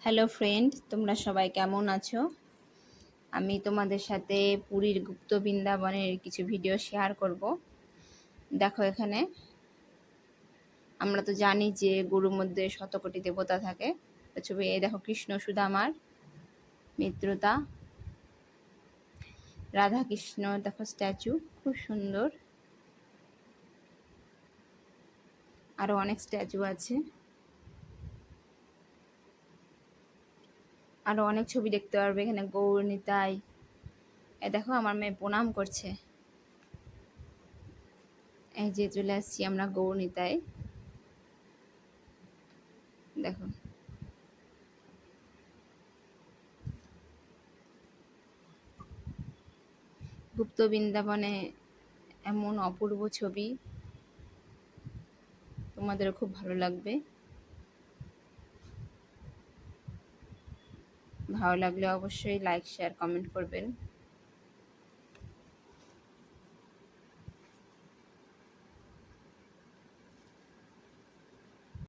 Hello friend, তোমরা সবাই কেমন আছো? আমি তোমাদের সাথে পুরীর গুপ্ত বৃন্দাবনের কিছু ভিডিও শেয়ার করব। দেখো, এখানে আমরা তো জানি যে গুরুর মধ্যে শতকোটি দেবতা থাকে। ছবি এই দেখো, কৃষ্ণ সুদামার মিত্রতা, রাধা কৃষ্ণ দেখো স্ট্যাচু, খুব সুন্দর। আরো অনেক স্ট্যাচু আছে, আরো অনেক ছবি দেখতে পারবে এখানে। গৌর নিতাই, এ দেখো আমার মেয়ে প্রণাম করছে। এই যে চলে আসছি আমরা গৌর নিতাই, দেখো। গুপ্ত বৃন্দাবনে এমন অপূর্ব ছবি, তোমাদের খুব ভালো লাগবে। ভালো লাগলে অবশ্যই লাইক শেয়ার কমেন্ট করবেন।